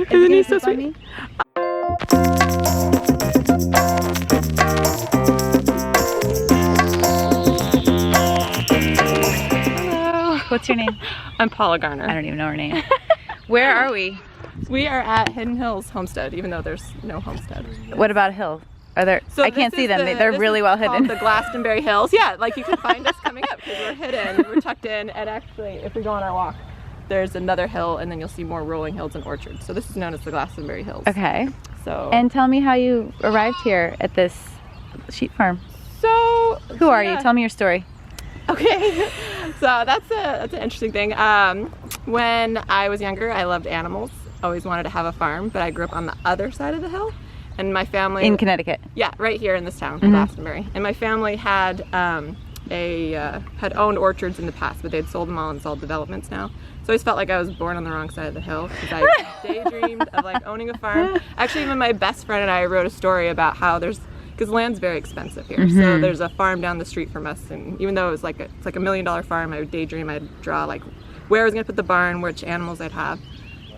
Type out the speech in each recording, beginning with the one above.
Isn't he so sweet? Hello. What's your name? I'm Paula Garner. I don't even know her name. Where are we? We are at Hidden Hills Homestead, even though there's no homestead. What about hills? Are there? So I can't see them. They're really well hidden. The Glastonbury Hills. Yeah, like you can find us coming up because we're hidden. We're tucked in, and actually, if we go on our walk, there's another hill, and then you'll see more rolling hills and orchards. So this is known as the Glastonbury Hills. Okay. So. And tell me how you arrived here at this sheep farm. So. Who are you? Tell me your story. Okay. So that's an interesting thing. When I was younger, I loved animals. Always wanted to have a farm, but I grew up on the other side of the hill. And my family in Connecticut. Yeah, right here in this town, Glastonbury. And my family had had owned orchards in the past, but they'd sold them all and sold developments now. So I always felt like I was born on the wrong side of the hill because I daydreamed of like owning a farm. Actually, even my best friend and I wrote a story about how because land's very expensive here. So there's a farm down the street from us, and even though it's like a $1 million farm, I would daydream, I'd draw like where I was gonna put the barn, which animals I'd have.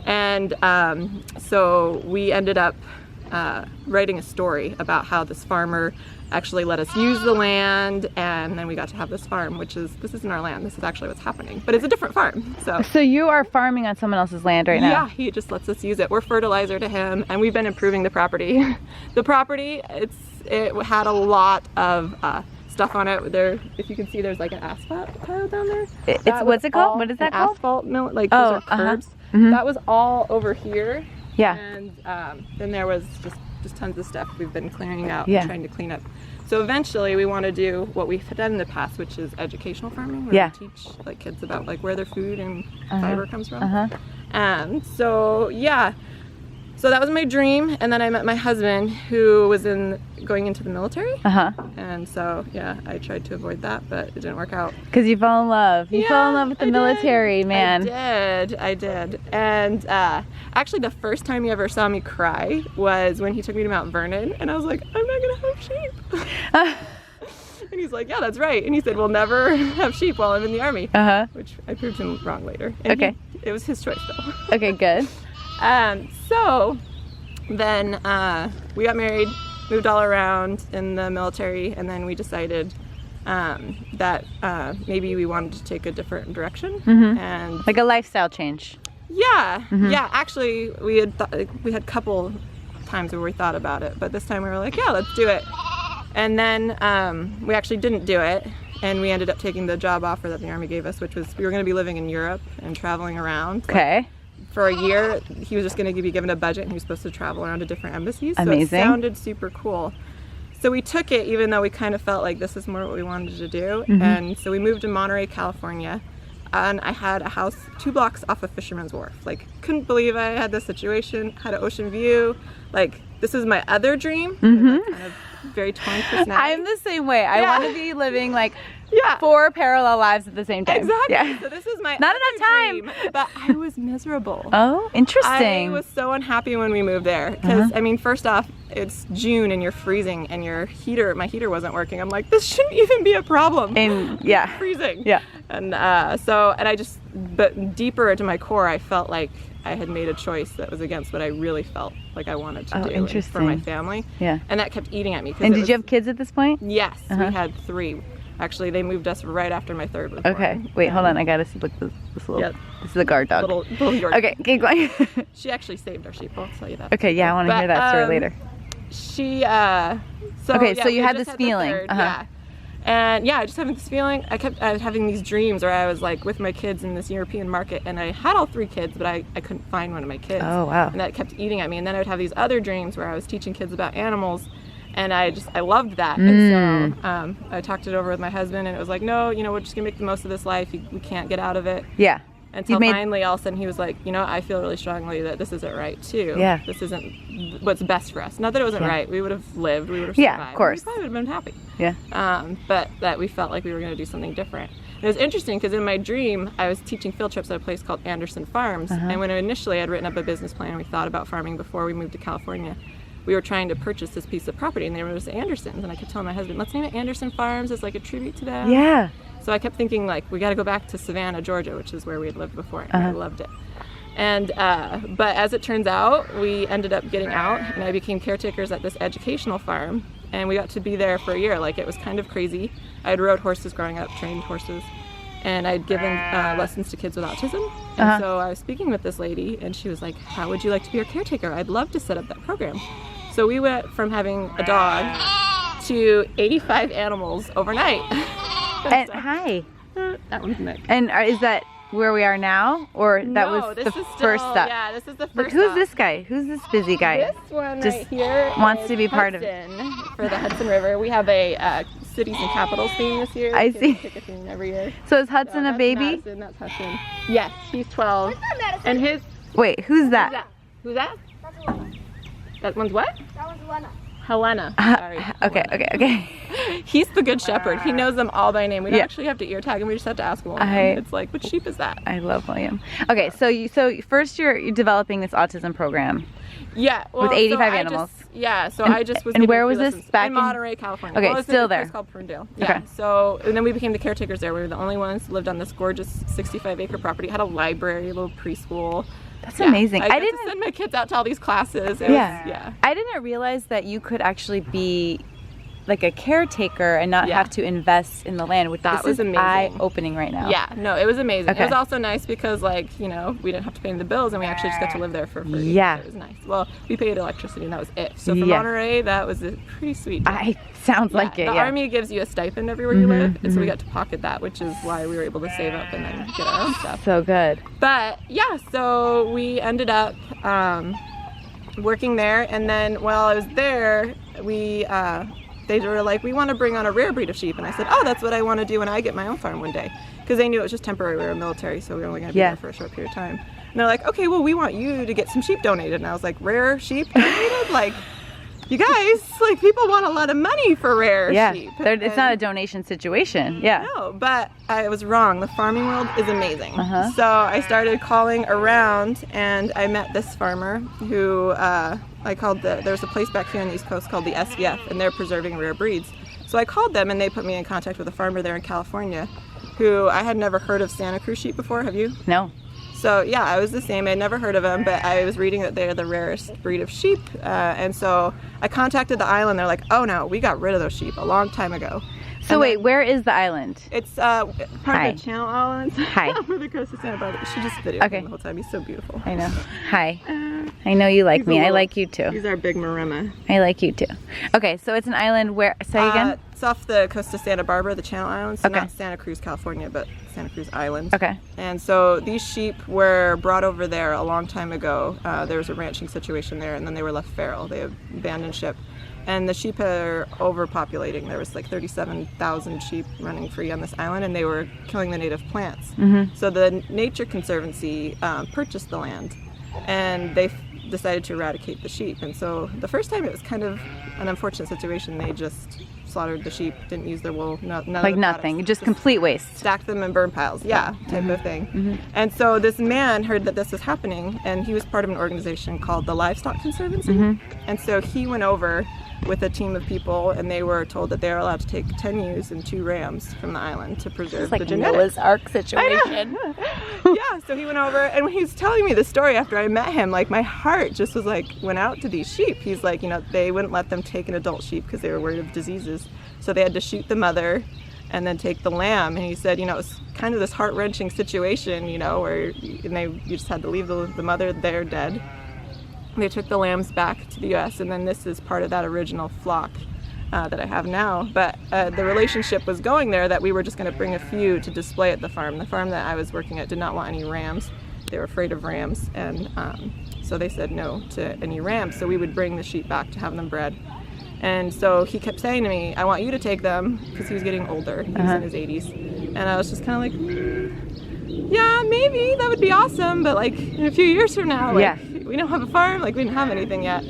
And so we ended up writing a story about how this farmer actually let us use the land, and then we got to have this farm, this isn't our land, this is actually what's happening, but it's a different farm. So you are farming on someone else's land right now? Yeah, he just lets us use it. We're fertilizer to him, and we've been improving the property. The property, it had a lot of stuff on it. There, if you can see, there's like an asphalt pile down there. What's it called? What is that called? Asphalt mill, like those are curbs. That was all over here. Yeah. And then there was just tons of stuff we've been clearing out, yeah, and trying to clean up. So eventually we want to do what we've done in the past, which is educational farming, where we teach like kids about like where their food and fiber comes from. And so yeah, so that was my dream. And then I met my husband, who was going into the military. And so yeah, I tried to avoid that, but it didn't work out. Because you fell in love. You fell in love with the military, man. I did. And actually the first time he ever saw me cry was when he took me to Mount Vernon, and I was like, I'm not gonna have sheep. And he's like, yeah, that's right. And he said, we'll never have sheep while I'm in the Army. Which I proved him wrong later. And it was his choice though. Okay, good. So then we got married, moved all around in the military, and then we decided that maybe we wanted to take a different direction. And like a lifestyle change. Yeah, yeah. Actually, we had a couple times where we thought about it, but this time we were like, yeah, let's do it. And then we actually didn't do it, and we ended up taking the job offer that the Army gave us, which was we were going to be living in Europe and traveling around. Okay. For a year. He was just going to be given a budget, and he was supposed to travel around to different embassies. Amazing. So it sounded super cool. So we took it, even though we kind of felt like this is more what we wanted to do. And so we moved to Monterey, California, and I had a house 2 blocks off of Fisherman's Wharf. Like, couldn't believe I had this situation, had an ocean view. Like, this is my other dream. Kind of very torn personality. I'm the same way. I want to be living like 4 parallel lives at the same time. Exactly. Yeah. So this is my not other enough time, dream, but I was miserable. Oh, interesting. I was so unhappy when we moved there because I mean, first off, it's June and you're freezing, and my heater wasn't working. I'm like, this shouldn't even be a problem. And freezing. Yeah. And but deeper into my core, I felt like I had made a choice that was against what I really felt like I wanted to do and for my family. Yeah. And that kept eating at me. And did you have kids at this point? Yes, we had 3. Actually, they moved us right after my 3rd was born. Okay, wait, hold on. I gotta see. Look, this little. This is a guard dog. Little Yorkie. Okay, keep going. She actually saved our sheep. I'll tell you that. Okay, yeah, I want to hear that story later. She. So you had this feeling. And yeah, I just having this feeling. I kept having these dreams where I was like with my kids in this European market, and I had all 3 kids, but I couldn't find one of my kids. Oh wow. And that kept eating at me. And then I would have these other dreams where I was teaching kids about animals. And I loved that. And so I talked it over with my husband, and it was like, no, we're just gonna make the most of this life. We can't get out of it. Yeah. Until finally, all of a sudden, he was like, I feel really strongly that this isn't right too. Yeah. This isn't what's best for us. Not that it wasn't right. We would have lived. We would have survived. Yeah, of course. We probably would have been happy. Yeah. But that we felt like we were gonna do something different. And it was interesting because in my dream, I was teaching field trips at a place called Anderson Farms. And when initially I'd written up a business plan, we thought about farming before we moved to California. We were trying to purchase this piece of property, and they were just Andersons, and I kept telling my husband, let's name it Anderson Farms as like a tribute to them. Yeah. So I kept thinking, like, we got to go back to Savannah, Georgia, which is where we had lived before, and I loved it. And but as it turns out, we ended up getting out, and I became caretakers at this educational farm, and we got to be there for a year. Like, it was kind of crazy. I had rode horses growing up, trained horses, and I'd given lessons to kids with autism. And so I was speaking with this lady, and she was like, how would you like to be our caretaker? I'd love to set up that program. So we went from having a dog to 85 animals overnight. And hi. That one's Nick. And is that where we are now, or that No, was this the is first still, stop? Yeah, this is the first Look, who's stop. this guy? Who's this busy guy? This one Just right here wants is to be part of Hudson for the Hudson River. We have a cities and capitals theme this year. I Kids see. pick a theme every year. So is Hudson a that's baby? Madison, that's Hudson. Yes, he's 12. And his... Wait, who's that? Who's that? That's Helena. That one's what? That one's Helena. Helena. Sorry. Okay. He's the good shepherd. He knows them all by name. We don't actually have to ear tag him. We just have to ask him. It's like, which sheep is that? I love William. Okay, so first you're developing this autism program. Yeah. Well, with 85 so animals. I just was. And where giving was free this? lessons Back in in Monterey, California. Okay, well, it's still a place there. called Ferndale. Okay. Yeah. So and then we became the caretakers there. We were the only ones who lived on this gorgeous 65-acre property. It had a library, a little preschool. That's amazing. I didn't send my kids out to all these classes. It was, I didn't realize that you could actually be like a caretaker and not have to invest in the land, which That this was is amazing. eye-opening right now. Yeah, no, it was amazing. Okay. It was also nice because, like, you know, we didn't have to pay the bills, and we actually just got to live there for free. Yeah. So it was nice. Well, we paid electricity, and that was it. So for Monterey, that was a pretty sweet deal. Sounds like it, The Army gives you a stipend everywhere you live, and so we got to pocket that, which is why we were able to save up and then get our own stuff. So good. But yeah, so we ended up working there, and then while I was there, they were like, we want to bring on a rare breed of sheep, and I said, oh, that's what I want to do when I get my own farm one day, because they knew it was just temporary. We were military, so we were only going to be there for a short period of time. And they're like, okay, well, we want you to get some sheep donated. And I was like, rare sheep donated? Like, you guys, like, people want a lot of money for rare sheep. It's not a donation situation. Yeah. No, but I was wrong. The farming world is amazing. So I started calling around, and I met this farmer who there's a place back here on the East Coast called the SVF, and they're preserving rare breeds. So I called them, and they put me in contact with a farmer there in California who I had never heard of Santa Cruz sheep before. Have you? No. So yeah, I was the same. I had never heard of them, but I was reading that they're the rarest breed of sheep, and so I contacted the island. They're like, oh no, we got rid of those sheep a long time ago. So wait, where is the island? It's part of the Channel Islands. Hi. Off of the coast of Santa Barbara. She just videoed him the whole time. He's so beautiful. I know. Hi. I know you like me. I like you too. He's our big maremma. I like you too. Okay, so it's an island where, say again? It's off the coast of Santa Barbara, the Channel Islands. So not Santa Cruz, California, but Santa Cruz Island. Okay. And so these sheep were brought over there a long time ago. There was a ranching situation there, and then they were left feral. They abandoned ship. And the sheep are overpopulating. There was like 37,000 sheep running free on this island, and they were killing the native plants. So the Nature Conservancy purchased the land, and they decided to eradicate the sheep. And so the first time it was kind of an unfortunate situation. They just slaughtered the sheep, didn't use their wool, none like of nothing, just complete waste. Stacked them in burn piles, type of thing. And so this man heard that this was happening, and he was part of an organization called the Livestock Conservancy. And so he went over with a team of people, and they were told that they were allowed to take 10 ewes and 2 rams from the island to preserve the genetics. Noah's Ark situation. Yeah, so he went over, and when he was telling me the story after I met him, like, my heart just was like, went out to these sheep. He's like, you know, they wouldn't let them take an adult sheep because they were worried of diseases. So they had to shoot the mother and then take the lamb. And he said, you know, it was kind of this heart-wrenching situation, you know, where you just had to leave the mother there dead. They took the lambs back to the U.S., and then this is part of that original flock that I have now. But the relationship was going there that we were just going to bring a few to display at the farm. The farm that I was working at did not want any rams. They were afraid of rams, and so they said no to any rams. So we would bring the sheep back to have them bred. And so he kept saying to me, I want you to take them, because he was getting older. He was in his 80s. And I was just kind of like, yeah, maybe, that would be awesome, but like in a few years from now, like, we don't have a farm, like we didn't have anything yet.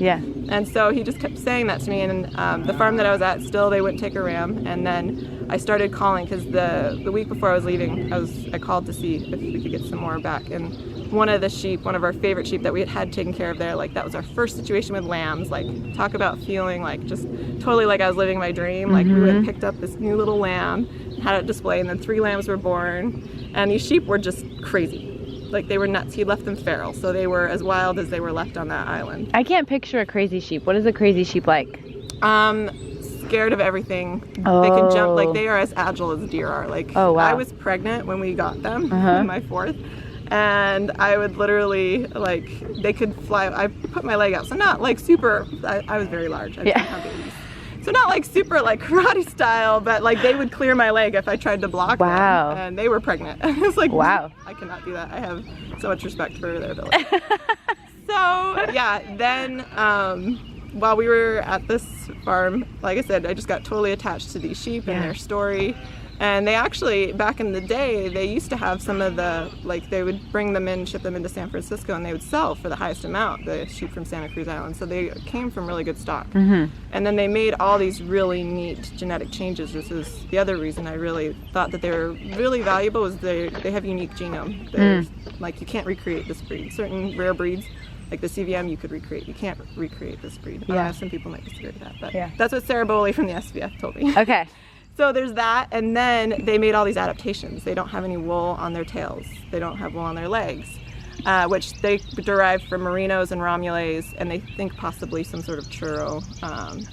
And so he just kept saying that to me, and the farm that I was at, still they wouldn't take a ram. And then I started calling, because the week before I was leaving, I called to see if we could get some more back. And one of the sheep, one of our favorite sheep that we had taken care of there, like that was our first situation with lambs. Like, talk about feeling like just totally like I was living my dream. Like, we went and picked up this new little lamb, had it displayed, and then 3 lambs were born. And these sheep were just crazy. like they were nuts. He left them feral, so they were as wild as they were left on that island. I can't picture a crazy sheep. What is a crazy sheep like? Scared of everything. Oh. They can jump, like they are as agile as deer are. Like, oh, wow. I was pregnant when we got them, my 4th, and I would literally, like, they could fly. I put my leg out, so not like super, I was very large. I didn't have babies. So not like super like karate style, but like they would clear my leg if I tried to block them, and they were pregnant. I was like, wow, I cannot do that. I have so much respect for their ability. So yeah, then while we were at this farm, like I said, I just got totally attached to these sheep and their story. And they actually, back in the day, they used to have some of the, like they would bring them in, ship them into San Francisco, and they would sell for the highest amount, the sheep from Santa Cruz Island. So they came from really good stock. And then they made all these really neat genetic changes, which is the other reason I really thought that they were really valuable, is they have unique genome. They're, like, you can't recreate this breed. Certain rare breeds, like the CVM, you could recreate. You can't recreate this breed. Some people might disagree with that, but that's what Sarah Bowley from the SVF told me. Okay. So there's that, and then they made all these adaptations. They don't have any wool on their tails. They don't have wool on their legs, which they derived from Merinos and Romules, and they think possibly some sort of churro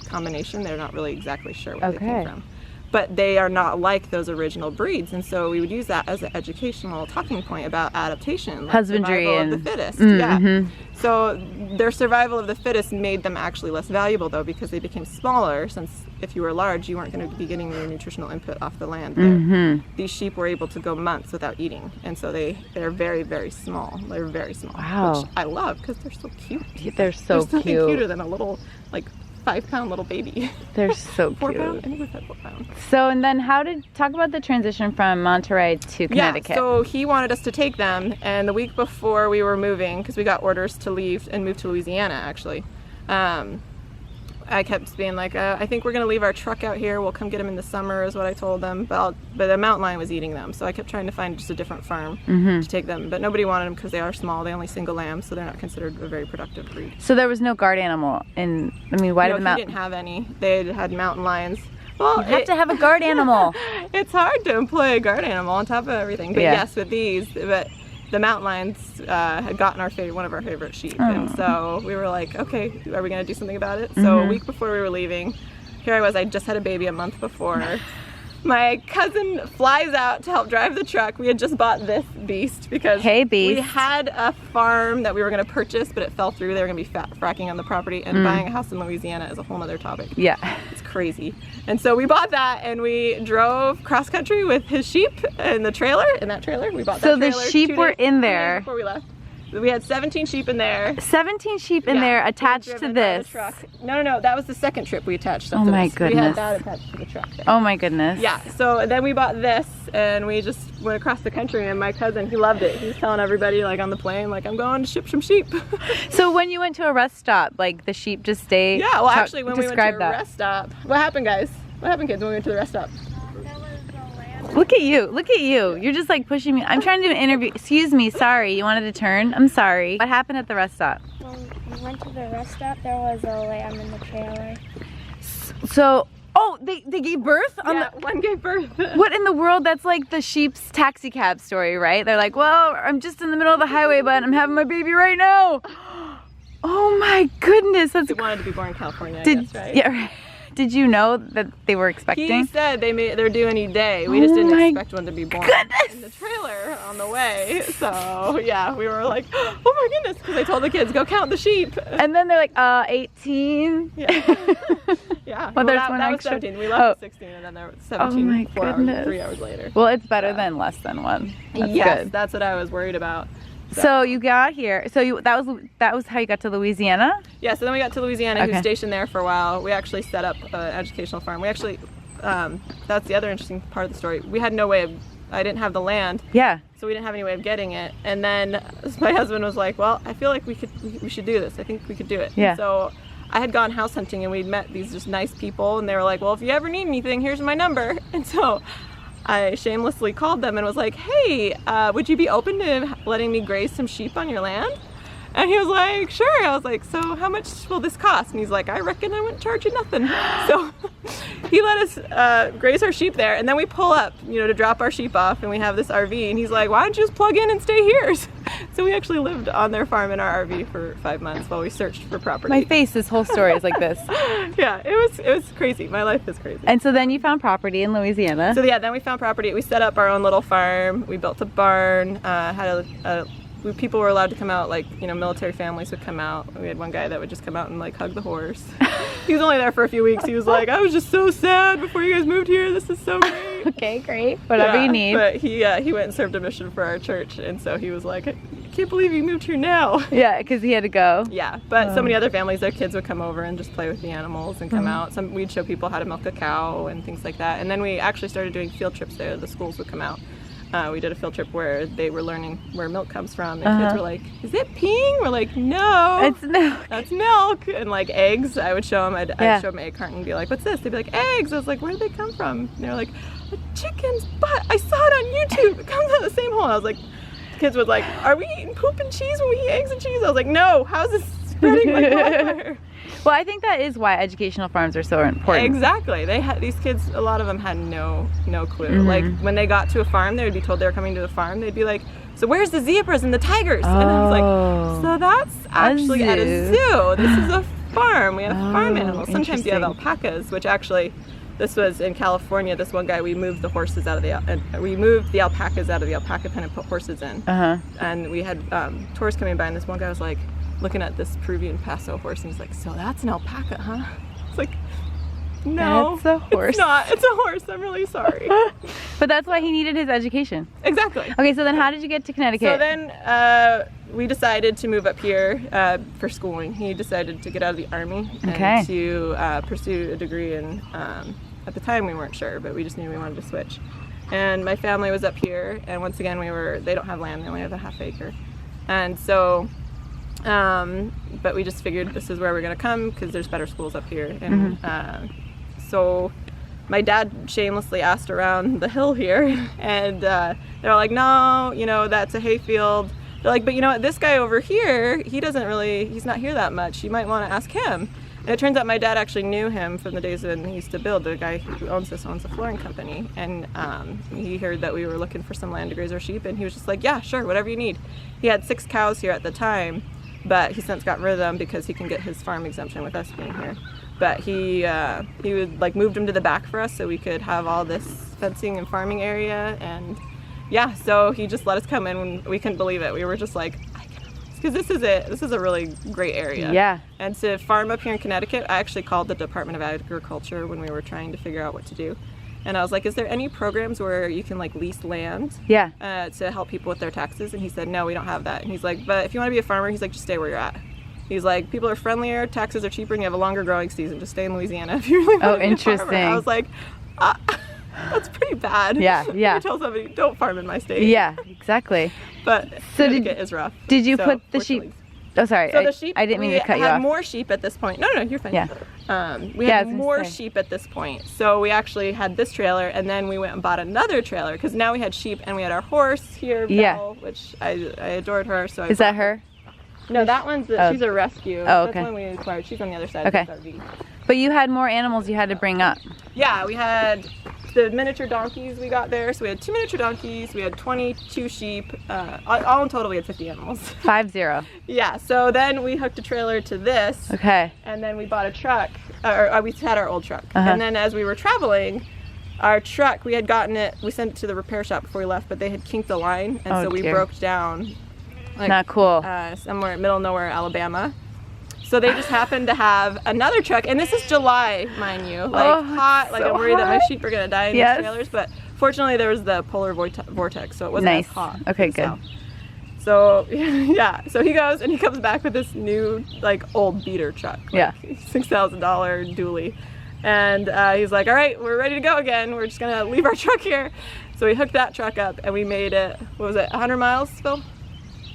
combination. They're not really exactly sure where they came from. But they are not like those original breeds, and so we would use that as an educational talking point about adaptation, like husbandry survival and of the fittest. So their survival of the fittest made them actually less valuable, though, because they became smaller. Since if you were large, you weren't going to be getting your nutritional input off the land there. These sheep were able to go months without eating, and so they're very, very small. They're very small, which I love because they're so cute. They're so There's nothing cute. cuter than a little, like, 5-pound little baby. They're so 4 cute. pound? I think we said 4 pounds. So, and then talk about the transition from Monterey to Connecticut. Yeah, so he wanted us to take them, and the week before we were moving, because we got orders to leave and move to Louisiana, actually, I kept being like, I think we're going to leave our truck out here. We'll come get them in the summer, is what I told them. But the mountain lion was eating them, so I kept trying to find just a different farm to take them. But nobody wanted them because they are small. They only single lamb, so they're not considered a very productive breed. So there was no guard animal in, I mean, why did the mountain? He didn't have any. They had mountain lions. Well, you have to have a guard animal. It's hard to employ a guard animal on top of everything. But yes, with these, but the mountain lions had gotten one of our favorite sheep, and so we were like, okay, are we going to do something about it? So a week before we were leaving, here I was, I just had a baby a month before. My cousin flies out to help drive the truck. We had just bought this beast because we had a farm that we were going to purchase, but it fell through. They were going to be fracking on the property, and buying a house in Louisiana is a whole other topic. Yeah. It's crazy. And so we bought that, and we drove cross country with his sheep in the trailer. In that trailer, we bought that trailer. So the sheep were in there before we left. We had 17 sheep in there. 17 sheep in there attached to this. No, that was the second trip we attached up to my this. goodness. We had that attached to the truck there. Oh my goodness. Yeah, so then we bought this, and we just went across the country, and my cousin, he loved it. He was telling everybody, like, on the plane, like, I'm going to ship some sheep. So when you went to a rest stop, like, the sheep just stayed? Yeah, well, actually, when we went to a rest stop, what happened, guys? What happened, kids, when we went to the rest stop? Look at you, look at you. You're just like pushing me. I'm trying to do an interview. Excuse me, sorry. You wanted to turn? I'm sorry. What happened at the rest stop? When we went to the rest stop, there was a lamb in the trailer. So, they gave birth? One gave birth. What in the world? That's like the sheep's taxi cab story, right? They're like, well, I'm just in the middle of the highway, but I'm having my baby right now. Oh my goodness. That's... They wanted to be born in California, I guess, right? Yeah, right. Did you know that they were expecting? He said they're due any day. We just didn't expect one to be born in the trailer on the way. So yeah, we were like, oh my goodness, because I told the kids, go count the sheep. And then they're like, 18. Yeah. Well, there's one that extra. was 17. We left at 16, and then there was 17. 3 hours later. Well, it's better than less than one. That's good. That's what I was worried about. So you got here. So that was how you got to Louisiana? Yeah. So then we got to Louisiana. He was stationed there for a while. We actually set up an educational farm. We actually, that's the other interesting part of the story. We had no way of. I didn't have the land. Yeah. So we didn't have any way of getting it. And then my husband was like, "Well, I feel like we should do this. I think we could do it." Yeah. And so I had gone house hunting, and we'd met these just nice people, and they were like, "Well, if you ever need anything, here's my number." And so I shamelessly called them and was like, hey, would you be open to letting me graze some sheep on your land? And he was like, sure. I was like, so how much will this cost? And he's like, I reckon I wouldn't charge you nothing. So he let us graze our sheep there, and then we pull up, you know, to drop our sheep off, and we have this RV, and he's like, why don't you just plug in and stay here? So we actually lived on their farm in our RV for 5 months while we searched for property. My face, this whole story is like this. Yeah, it was crazy. My life is crazy. And so then you found property in Louisiana. So yeah, then we found property. We set up our own little farm. We built a barn. Had people were allowed to come out, like, you know, military families would come out. We had one guy that would just come out and like hug the horse. He was only there for a few weeks. He was like, I was just so sad before you guys moved here. This is so great. Okay, great. Whatever you need. But he went and served a mission for our church, and so he was like, I can't believe you moved here now. Yeah, because he had to go. Yeah, but so many other families, their kids would come over and just play with the animals and come out. We'd show people how to milk a cow and things like that. And then we actually started doing field trips there. The schools would come out. We did a field trip where they were learning where milk comes from, and kids were like, is it peeing? We're like, no, It's milk. that's milk. And like eggs, I would show them, I'd show them an egg carton and be like, what's this? They'd be like, eggs. I was like, where did they come from? And they're like, a chicken's butt. I saw it on YouTube. It comes out of the same hole. And I was like, kids would like, are we eating poop and cheese when we eat eggs and cheese? I was like, no, how's this spreading like wildfire? Well, I think that is why educational farms are so important. Exactly. They had these kids. A lot of them had no clue. Like when they got to a farm, they would be told they were coming to the farm. They'd be like, "So where's the zebras and the tigers?" And I was like, "So that's actually at a zoo. This is a farm. We have farm animals. Sometimes you have alpacas, which actually." This was in California. This one guy, we moved the horses out of the alpacas out of the alpaca pen and put horses in. And we had tourists coming by, and this one guy was like looking at this Peruvian Paso horse, and he's like, "So that's an alpaca, huh?" It's like, no, that's a horse. It's not. It's a horse. I'm really sorry. But that's why he needed his education. Exactly. Okay, so then how did you get to Connecticut? So then we decided to move up here for schooling. He decided to get out of the Army and to pursue a degree in, at the time we weren't sure, but we just knew we wanted to switch. And my family was up here, and once again they don't have land, they only have a half acre. And so, but we just figured this is where we're gonna come because there's better schools up here. And so my dad shamelessly asked around the hill here, and they're like, no, you know, that's a hayfield. They're like, but you know what, this guy over here, he's not here that much. You might want to ask him. And it turns out my dad actually knew him from the days when he used to build. The guy who owns a flooring company. And he heard that we were looking for some land to graze our sheep, and he was just like, yeah, sure, whatever you need. He had 6 cows here at the time, but he since got rid of them because he can get his farm exemption with us being here. But he would like moved them to the back for us so we could have all this fencing and farming area. And yeah, so he just let us come in when we couldn't believe it. We were just like, because this is a really great area. Yeah. And to farm up here in Connecticut, I actually called the Department of Agriculture when we were trying to figure out what to do. And I was like, is there any programs where you can like lease land to help people with their taxes? And he said, no, we don't have that. And he's like, but if you want to be a farmer, he's like, just stay where you're at. He's like, people are friendlier, taxes are cheaper, and you have a longer growing season. Just stay in Louisiana if you really want to be a farmer. I was like, that's pretty bad. Yeah. You tell somebody, don't farm in my state. Yeah, exactly. But Connecticut is rough. Did you put the sheep? Oh, sorry. So the sheep, I didn't mean to cut you off. We had more sheep at this point. No, you're fine. Yeah. We had more sheep at this point. So we actually had this trailer, and then we went and bought another trailer because now we had sheep, and we had our horse here, Belle, which I adored her. So is that her? No, that one's she's a rescue. Oh, okay. That's one we acquired. She's on the other side of this RV. But you had more animals you had to bring up. Yeah, we had the miniature donkeys we got there. So we had 2 miniature donkeys, we had 22 sheep. All in total, we had 50 animals. 50. Yeah, so then we hooked a trailer to this. Okay. And then we bought a truck, or we had our old truck. And then as we were traveling, our truck, we had gotten it, we sent it to the repair shop before we left, but they had kinked the line. And so we broke down. Like, not cool. Somewhere in middle nowhere, Alabama. So they just happened to have another truck, and this is July, mind you, like hot. Like I'm worried that my sheep are gonna die in these trailers, but fortunately there was the polar vortex, so it wasn't as hot. Okay, good. So yeah, so he goes and he comes back with this new like old beater truck, like $6,000 dually, and he's like, all right, we're ready to go again. We're just gonna leave our truck here. So we hooked that truck up and we made it. What was it? 100 miles, Phil?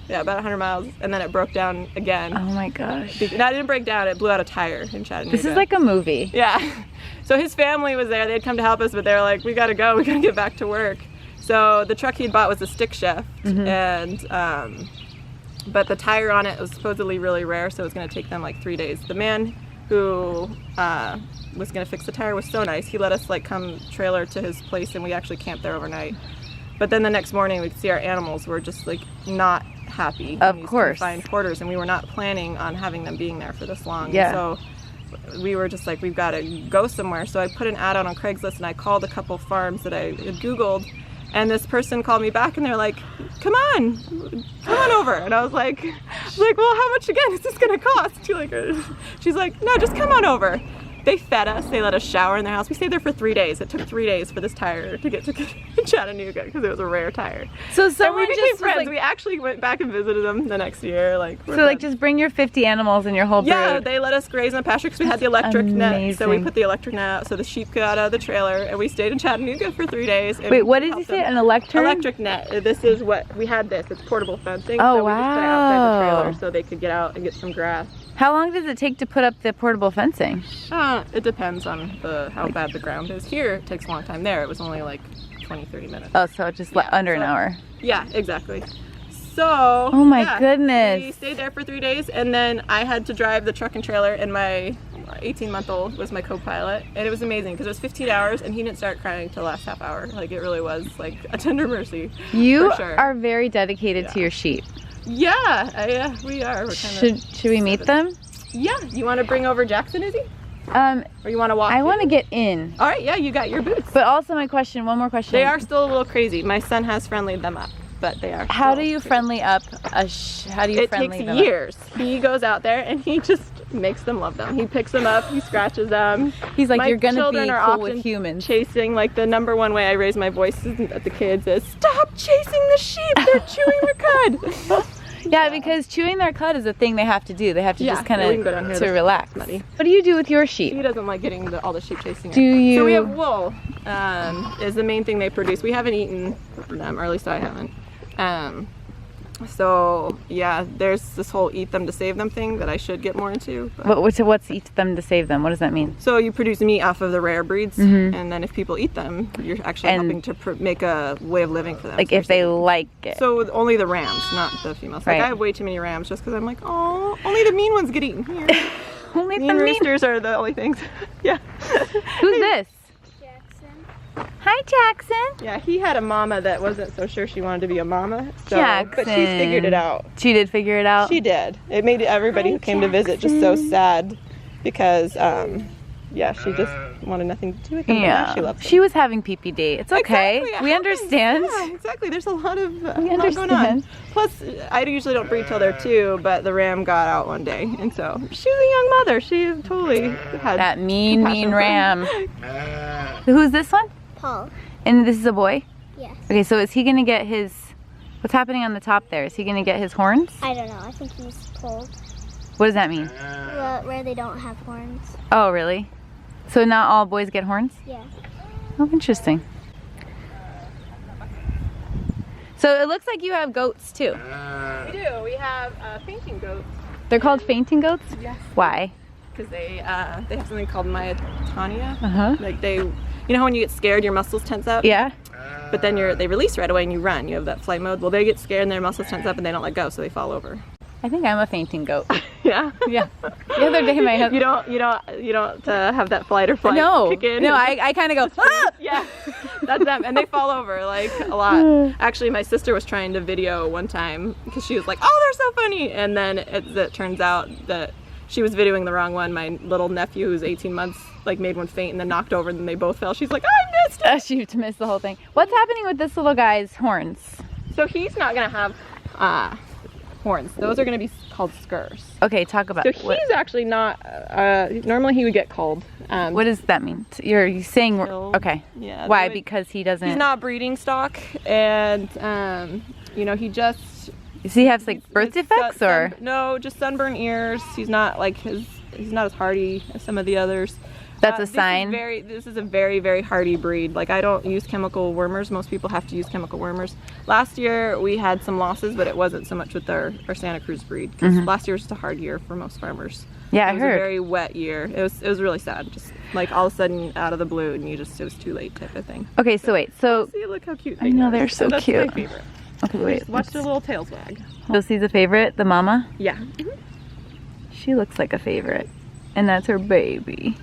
Yeah, about 100 miles, and then it broke down again. Oh my gosh. No, it didn't break down, it blew out a tire in Chattanooga. This is like a movie. Yeah. So his family was there, they'd come to help us, but they were like, we gotta go, we gotta get back to work. So the truck he'd bought was a stick shift, and but the tire on it was supposedly really rare, so it was going to take them like 3 days. The man who was going to fix the tire was so nice. He let us like come trailer to his place, and we actually camped there overnight. But then the next morning we could see our animals were just like not happy. Of course. Confined quarters, and we were not planning on having them being there for this long. Yeah. So we were just like, we've got to go somewhere. So I put an ad out on Craigslist, and I called a couple farms that I had Googled, and this person called me back, and they're like, come on over. And I was like, well, how much again is this gonna cost? She's like, no, just come on over. They fed us, they let us shower in their house. We stayed there for 3 days. It took 3 days for this tire to get to Chattanooga because it was a rare tire. So and someone we became just was friends. like, We actually went back and visited them the next year. so like just bring your 50 animals and your whole brood. Yeah, they let us graze in the pasture because we had the electric net. So we Amazing. put the electric net out so the sheep got out of the trailer, and we stayed in Chattanooga for 3 days. And Wait, what did you helped say? them. An electric? Electric net. This is what we had. It's portable fencing. Oh, so we just put it outside the wow. trailer so they could get out and get some grass. How long does it take to put up the portable fencing? It depends on how bad the ground is. Here it takes a long time. There it was only like 20-30 minutes. Oh, so just under an hour. Yeah, exactly. So Oh my yeah, goodness. we stayed there for 3 days, and then I had to drive the truck and trailer, and my 18-month-old was my co-pilot, and it was amazing because it was 15 hours, and he didn't start crying till the last half hour. Like, it really was like a tender mercy. You for sure. are very dedicated to your sheep. Yeah, we are. We're Should we meet them? Yeah. You want to bring over Jackson, Izzy? Or you want to walk? I want to in? get in. All right, yeah, you got your boots. But also one more question. They are still a little crazy. My son has friendlied them up, but they are. How do still you crazy. friendly up how do you It friendly takes them up? years. He goes out there and he just makes them love them. He picks them up, he scratches them. He's like, My you're gonna be children are cool often with humans. Chasing, like the number one way I raise my voice at the kids is, stop chasing the sheep, they're chewing the cud. Yeah, because chewing their cud is a thing they have to do. They have to just kind we can go down here. of This to relax. muddy. What do you do with your sheep? He doesn't like getting all the sheep chasing. Do it. you? So we have wool. Is the main thing they produce. We haven't eaten them, or at least I haven't. So yeah, there's this whole eat them to save them thing that I should get more into. But. What's eat them to save them? What does that mean? So you produce meat off of the rare breeds, and then if people eat them, you're actually helping to make a way of living for them. Like So if they like it. So only the rams, not the females. Like Right. I have way too many rams just because I'm like, oh, only the mean ones get eaten here. Only the mean mean. roosters are the only things. Yeah. Jackson. Who's this? Hi, Jackson. Yeah, he had a mama that wasn't so sure she wanted to be a mama. So, Jackson. But she figured it out. She did figure it out. She did. It made everybody who came to visit just so sad because, yeah, she just wanted nothing to do with him. But now Yeah. she loves him. She was having PPD. It's okay. Exactly, it We happens. understand. Yeah, exactly. There's a lot of We lot going on. understand. Plus, I usually don't breed till they're 2, but the ram got out one day, and so she was a young mother. She totally had That mean compassion for ram. him. Who's this one? Paul. And this is a boy? Yes. Okay, so is he gonna get his, what's happening on the top there? Is he gonna get his horns? I don't know. I think he's pulled. What does that mean? Where they don't have horns. Oh, really? So not all boys get horns? Yeah. Oh, interesting. So it looks like you have goats too. We do. We have fainting goats. They're called fainting goats? Yes. Why? Because they have something called myotonia. Uh-huh. Like you know when you get scared, your muscles tense up. Yeah? But then they release right away and you run. You have that flight mode. Well, they get scared and their muscles tense up and they don't let go, so they fall over. I think I'm a fainting goat. Yeah. Yeah. The other day my husband... You don't have that flight or flight No, kick in. no, I kind of go, ah! Yeah, that's them, and they fall over like a lot. Actually, my sister was trying to video one time because she was like, "Oh, they're so funny," and then it turns out that she was videoing the wrong one. My little nephew, who's 18 months, like made one faint and then knocked over, and then they both fell. She's like, "I missed it." She missed the whole thing. What's happening with this little guy's horns? So he's not gonna have horns. Those are gonna be called skurs. Okay, talk about So he's actually not. Normally he would get culled. What does that mean? You're saying Killed. okay. Yeah. Why? they would- Because he doesn't. He's not breeding stock, and he just. Does he have like birth His defects or? No, just sunburned ears. He's not he's not as hardy as some of the others. That's a This is sign. This is a very, very hardy breed. Like, I don't use chemical wormers. Most people have to use chemical wormers. Last year we had some losses, but it wasn't so much with our Santa Cruz breed. Because last year was just a hard year for most farmers. Yeah, It I was heard. a very wet year. It was really sad. Just like all of a sudden out of the blue, and it was too late type of thing. Okay, so wait. So See, look how cute. I know, are. they're so That's cute. my favorite. okay, wait. Watch their little tails wag. Lucy's a favorite, the mama? Yeah. She looks like a favorite. And that's her baby.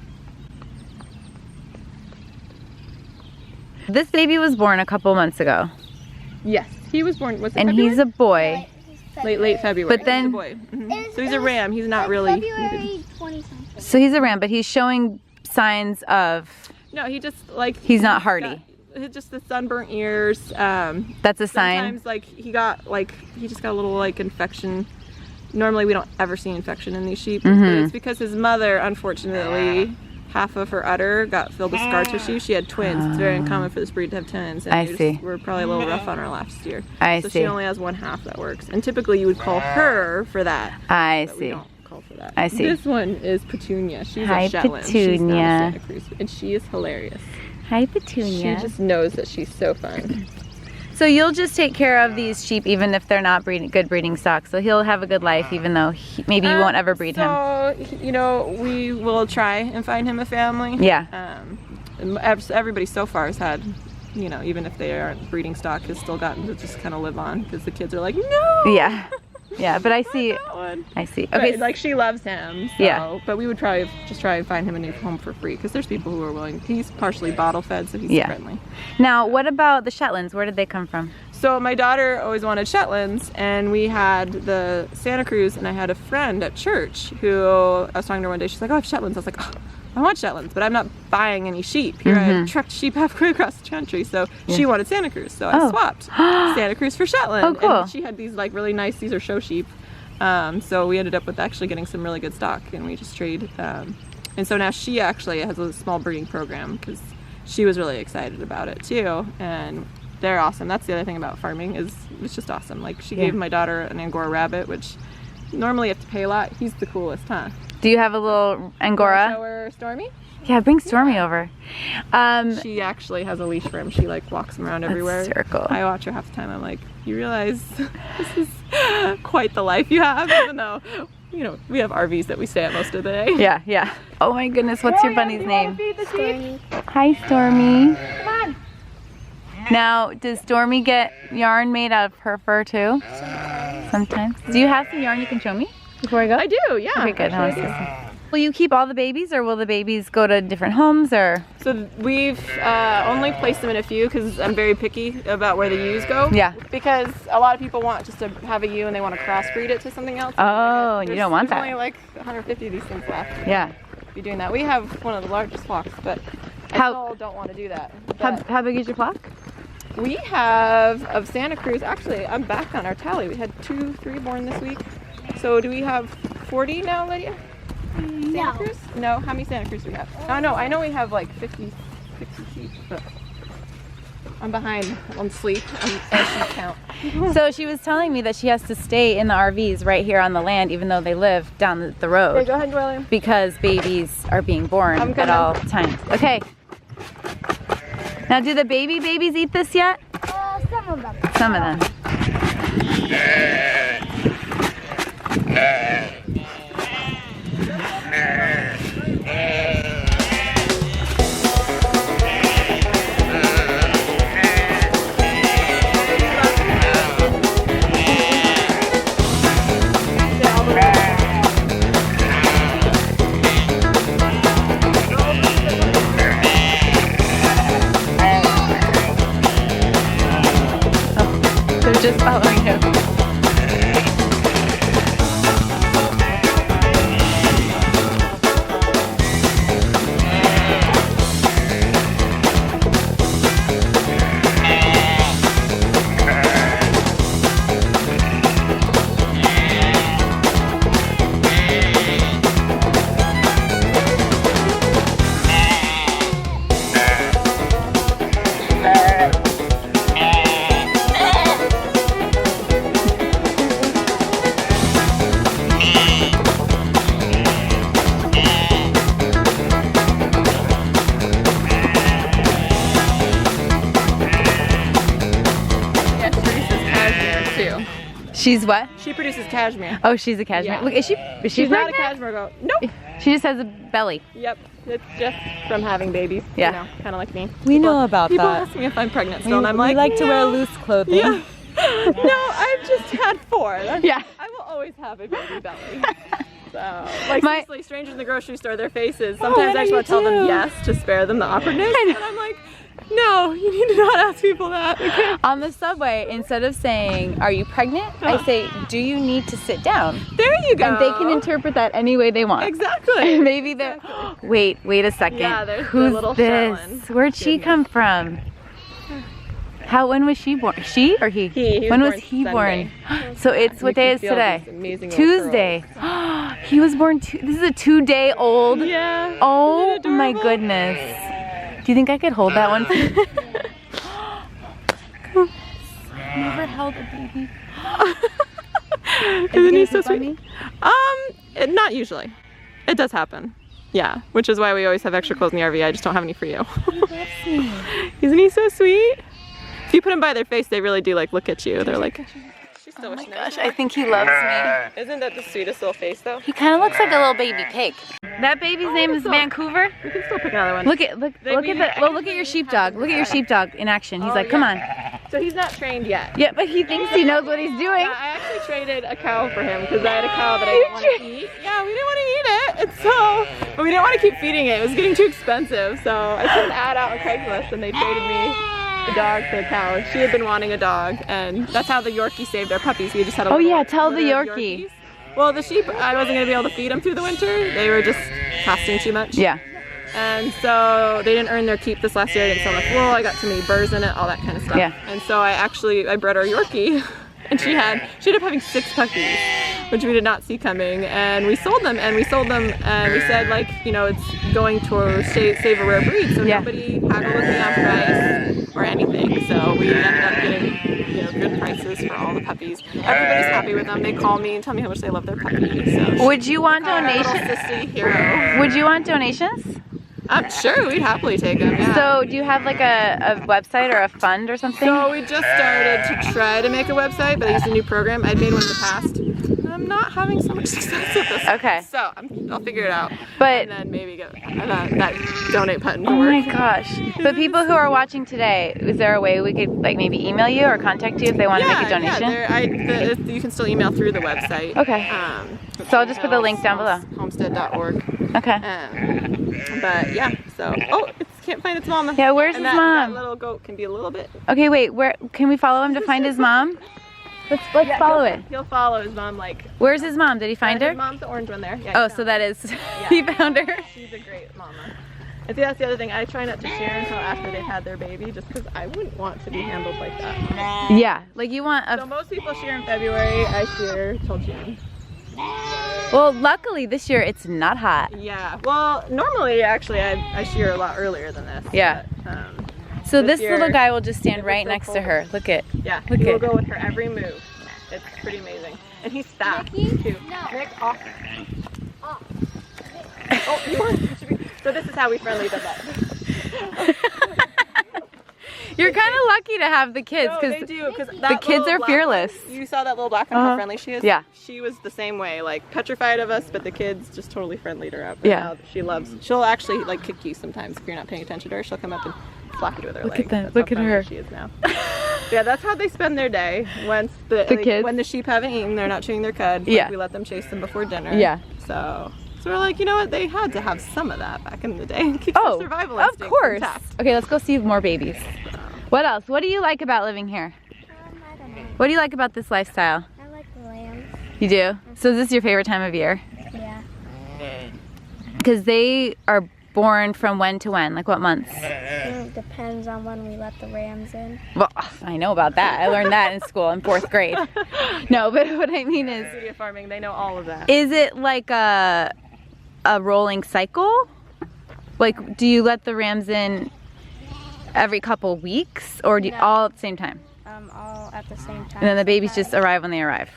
This baby was born a couple months ago. Yes, he was born, was it And February? he's a boy. Late February. But then- he's a boy. So he's a ram. He's not really. February 20-something. So he's a ram, but he's showing signs of, No, he just like. he's not hardy. Just the sunburnt ears. That's a sign. Sometimes like he just got a little like infection. Normally we don't ever see infection in these sheep, but it's because his mother, unfortunately, half of her udder got filled with scar tissue. She had twins. It's very uncommon for this breed to have twins. And I see. We're probably a little rough on her last year. I so see. she only has one half that works. And typically you would call her for that. I But we see. don't call for that. I see. This one is Petunia. She's Hi, a Shetland. She's not a Petunia. Santa Cruz. And she is hilarious. Hi, She Petunia. just knows that she's so fun. So you'll just take care of these sheep even if they're not good breeding stock. So he'll have a good life even though maybe you won't ever breed him. So, you know, we will try and find him a family. Yeah. Everybody so far has had, you know, even if they aren't breeding stock, has still gotten to just kind of live on because the kids are like, no. Yeah. Yeah, but I see. That one. I see. Okay, Okay. like she loves him. So, Yeah. But we would probably just try and find him a new home for free because there's people who are willing. He's partially bottle fed, so he's Yeah. friendly. Now, what about the Shetlands? Where did they come from? So my daughter always wanted Shetlands, and we had the Santa Cruz, and I had a friend at church who I was talking to her one day. She's like, "Oh, I have Shetlands." I was like, "Oh, I want Shetlands, but I'm not buying any sheep. Here I trucked sheep halfway across the country." So she wanted Santa Cruz, so I swapped Santa Cruz for Shetland. Oh, cool. And she had these like really nice. These are show sheep. So we ended up with actually getting some really good stock, and we just traded. And so now she actually has a small breeding program because she was really excited about it too, and they're awesome. That's the other thing about farming is it's just awesome. Like she gave my daughter an Angora rabbit, which normally you have to pay a lot. He's the coolest, huh? Do you have a little Angora? Show her Stormy. Yeah, bring Stormy over. She actually has a leash for him. She like walks him around everywhere. circle. I watch her half the time. I'm like, you realize this is quite the life you have, even though, you know, we have RVs that we stay at most of the day. Yeah, yeah. Oh my goodness, what's your bunny's name? Stormy. Hi, Stormy. Come on. Now, does Stormy get yarn made out of her fur too? Sometimes. Do you have some yarn you can show me before I go? I do, yeah. Okay, good. I want to see some. Will you keep all the babies, or will the babies go to different homes, or? So we've only placed them in a few because I'm very picky about where the ewes go. Yeah. Because a lot of people want just to have a ewe and they want to crossbreed it to something else. Oh, and you don't want there's that. only like 150 of these things left. Yeah. Be doing that. We have one of the largest flocks, but I still don't want to do that. But How big is your flock? we have of Santa Cruz. Actually, I'm back on our tally. We had 3 born this week. So do we have 40 now, Lydia? Santa Cruz? No. How many Santa Cruz do we have? Oh no, I know we have like 60 sheep, but I'm behind on sleep and sheep count. So she was telling me that she has to stay in the RVs right here on the land, even though they live down the Okay, road, go ahead, William. because babies are being born I'm at coming. all times. Okay. Now, do the babies eat this yet? Some of them. Some of them. They're just following him. Yes, she produces cashmere too. She's what? She produces cashmere. Oh, she's a cashmere. Yeah. Look, is she She's not a pregnant? cashmere goat. Nope. She just has a belly. Yep. It's just from having babies. Yeah. You know, kind of like me. We know about people that. ask me if I'm pregnant still, and I'm like, we like to wear "No." loose clothing. Yeah. I've just had 4. Yeah. I will always have a baby belly. So, like, seriously, strangers in the grocery store, their faces. Sometimes I just want to tell them yes to spare them the awkwardness. And I'm like, no, you need to not ask people that. Okay. On the subway, instead of saying, "Are you pregnant?" I say, "Do you need to sit down?" There you go. And they can interpret that any way they want. Exactly. Maybe they're. Wait a second. Yeah, there's Who's the little this? Shetlands. Where'd she come from? When was she born? She or he? He when was was he Sunday. born? So it's what day is today? Tuesday. He was born. This is a 2-day-old. Yeah. Oh Isn't it my adorable? goodness. Do you think I could hold that one? Never held a baby. Isn't he so sweet? Not usually. It does happen. Yeah, which is why we always have extra clothes in the RV. I just don't have any for you. He loves me. Isn't he so sweet? If you put him by their face, they really do like look at you. They're like, she's still Oh my wishing gosh, I I think he loves me. Isn't that the sweetest little face though? He kind of looks like a little baby pig. That baby's name is Vancouver. We can still pick another one. Look at your sheepdog. Look at your sheepdog in action. He's like, come on. So he's not trained yet. Yeah, but he thinks he knows what he's doing. Yeah, I actually traded a cow for him because I had a cow that I didn't want to eat. Yeah, we didn't want to eat it. But we didn't want to keep feeding it. It was getting too expensive. So I put an ad out on Craigslist and they traded me the dog for the cow. She had been wanting a dog, and that's how the Yorkie saved our puppies. We just had a Tell the litter of Yorkie. Yorkies. Well, the sheep, I wasn't going to be able to feed them through the winter. They were just costing too much. Yeah. And so they didn't earn their keep this last year. I didn't sell enough wool. I got too many burrs in it, all that kind of stuff. Yeah. And so I bred our Yorkie, and she ended up having 6 puppies, which we did not see coming. And we sold them, and we said, like, you know, it's going to save a rare breed. So nobody haggled with me on price or anything. So we ended up getting, you know, good prices for all the puppies. Everybody's happy with them. They call me and tell me how much they love their puppies. So Would you want donations? donations? Hero. Would you want donations? I'm sure we'd happily take them. Yeah. So do you have like a website or a fund or something? So we just started to try to make a website, but I used a new program. I'd made one in the past. And I'm not having so much success with this. Okay. So I'll figure it out. But and then maybe get that donate button to oh work. my gosh. But people who are watching today, is there a way we could like maybe email you or contact you if they want to make a donation? Yeah, you can still email through the website. Okay. So I'll just put the link down below. Homestead.org. Okay. But yeah, so can't find its mama. Yeah, where's his mom? That little goat can be a little bit. Okay, wait. Where can we follow him to find his mom? Let's follow it. He'll follow his mom like. Where's his mom? Did he find her? His mom's the orange one there. Yeah, Oh, so that is he found her. She's a great mama. And see, that's the other thing. I try not to shear until after they've had their baby, just because I wouldn't want to be handled like that. Yeah, like you want a. So most people shear in February. I shear till June. Well, luckily this year it's not hot. Yeah. Well, normally actually I shear a lot earlier than this. Yeah. But, so this little guy will just stand right so next to cold. her. Look at. Yeah. Look He'll at. go with her every move. It's pretty amazing. And he's fast too. Nick, off. Oh, you want? So this is how we friendly them up. You're kind of lucky to have the kids because the kids are fearless. You saw that little black one, how friendly she is? Yeah. She was the same way, like petrified of us, but the kids just totally friendlied her up. Yeah. She'll actually like kick you sometimes if you're not paying attention to her. She'll come up and flop you with her leg. Look at that. That's Look how at her. friendly she is now. Yeah, that's how they spend their day. Once kids? when the sheep haven't eaten, they're not chewing their cud. Like, Yeah. we let them chase them before dinner. Yeah. So we're like, you know what? They had to have some of that back in the day. Keep their survival of instinct course. intact. Okay, let's go see more babies. What else? What do you like about living here? I don't know. What do you like about this lifestyle? I like the lambs. You do? So is this your favorite time of year? Yeah. Because they are born from when to when? Like what months? It depends on when we let the rams in. Well, I know about that. I learned that in school in 4th grade. No, but what I mean is, Studio farming, they know all of that. is it like a rolling cycle? Like, do you let the rams in every couple weeks, or do you, No. all at the same time? All at the same time. And then the babies just arrive when they arrive.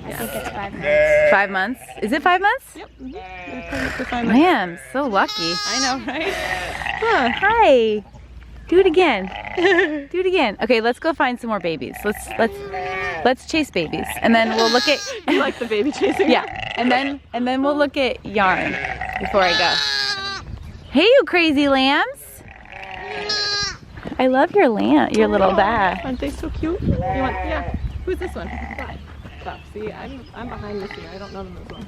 I think it's 5 months. 5 months? Is it 5 months? Yep. Man, so lucky. I know, right? Huh, hi. Do it again. Do it again. Okay, let's go find some more babies. Let's chase babies, and then we'll look at. You like the baby chasing? Yeah, and then we'll look at yarn before I go. Hey, you crazy lambs. I love your little bath. Aren't they so cute? You want, yeah. Who's this one? Stop. See, I'm behind this here. I don't know them as well.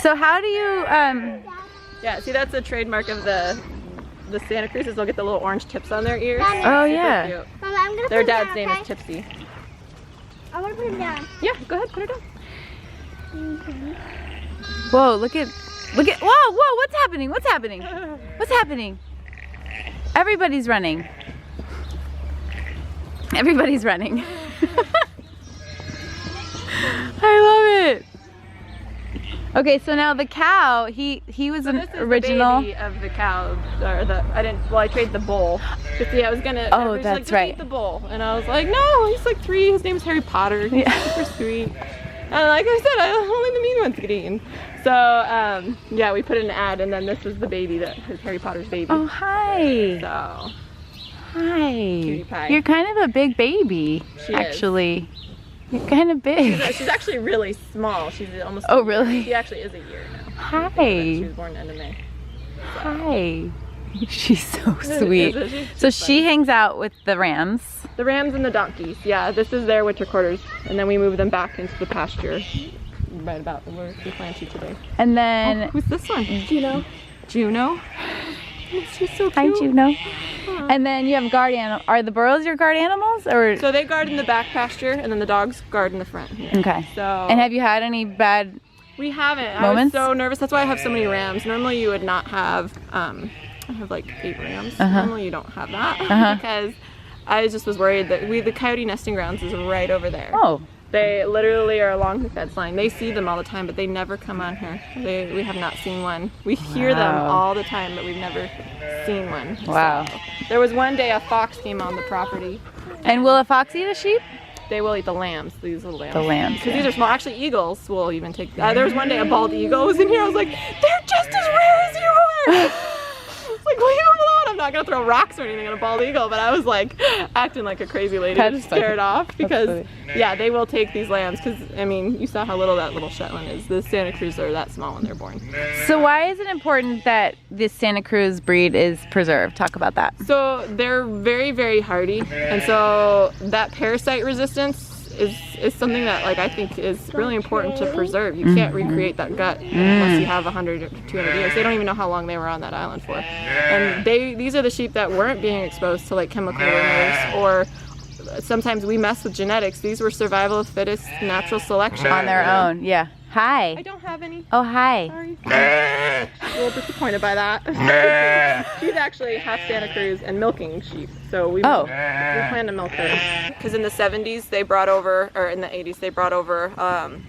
So how do you, Yeah, see, that's a trademark of the Santa Cruzes. They'll get the little orange tips on their ears. oh yeah. Cute. Mama, I'm gonna Their put dad's it name down, is Tipsy. I want to put him down. Yeah, go ahead, put it down. Whoa, look at, whoa, what's happening? What's happening? What's happening? Everybody's running. Everybody's running. I love it. Okay, so now the cow, he was an original. The baby of the cow, or I traded the bull. Because yeah, I was gonna. Oh, was that's like, right. Eat the bull, and I was like, no, he's like 3. His name's Harry Potter. He's super sweet. And like I said, only the mean ones get eaten. So yeah, we put in an ad, and then this was the baby that is Harry Potter's baby. Oh, hi. So. Hi. Cutie pie. You're kind of a big baby, She is. actually. You're kind of big. She's actually really small. She's almost. Oh, really? She actually is a year now. Hi. She was born end of May. Hi. She's so sweet. She's So she hangs out with the rams. The rams and the donkeys. Yeah, this is their winter quarters, and then we move them back into the pasture. Right about where we plant you today. And then, Who's this one? Juno. Juno. She's so cute. hi Juno. And then you have guard animal. Are the burros your guard animals, or? So they guard in the back pasture, and then the dogs guard in the front here. Okay. So. And have you had any bad? We haven't. Moments? I was so nervous. That's why I have so many rams. Normally you would not have. I have like 8 rams. Normally you don't have that because I just was worried that the coyote nesting grounds is right over there. Oh. They literally are along the fence line. They see them all the time, but they never come on here. We have not seen one. We hear them all the time, but we've never seen one. Wow. So, there was one day a fox came on the property. And will a fox eat a sheep? They will eat the lambs, these little lambs. The lambs, Because these are small. Actually, eagles will even take. There was one day a bald eagle was in here. I was like, they're just as rare as you are. It's like, leave them alone. I'm not gonna throw rocks or anything at a bald eagle, but I was like acting like a crazy lady, That's scared off because funny. yeah, they will take these lambs. Because I mean, you saw how little that little Shetland is. The Santa Cruz are that small when they're born. So why is it important that this Santa Cruz breed is preserved? Talk about that. So they're very, very hardy, and so that parasite resistance is something that like I think is really important to preserve. You can't recreate that gut unless you have 100 or 200 years. They don't even know how long they were on that island for. And these are the sheep that weren't being exposed to like chemical ringers, or sometimes we mess with genetics. These were survival of fittest, natural selection. On their own, yeah. Hi. I don't have any. Oh, hi. Sorry. A little disappointed by that. She's actually half Santa Cruz and milking sheep. So we plan to milk her. Because in the 70s they brought over, or in the 80s they brought over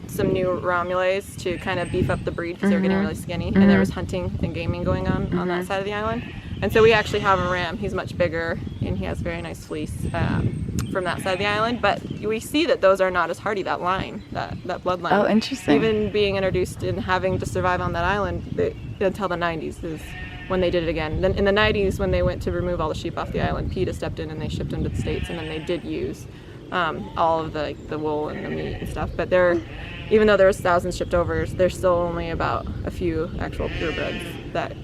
some new Romulets to kind of beef up the breed because they were getting really skinny. And there was hunting and gaming going on that side of the island. And so we actually have a ram. He's much bigger and he has very nice fleece from that side of the island. But we see that those are not as hardy, that line, that bloodline. Oh, interesting. Even being introduced and having to survive on that island until the 90s is when they did it again. Then in the 90s, when they went to remove all the sheep off the island, PETA stepped in and they shipped them to the States, and then they did use all of the wool and the meat and stuff. But even though there was thousands shipped over, there's still only about a few actual purebreds that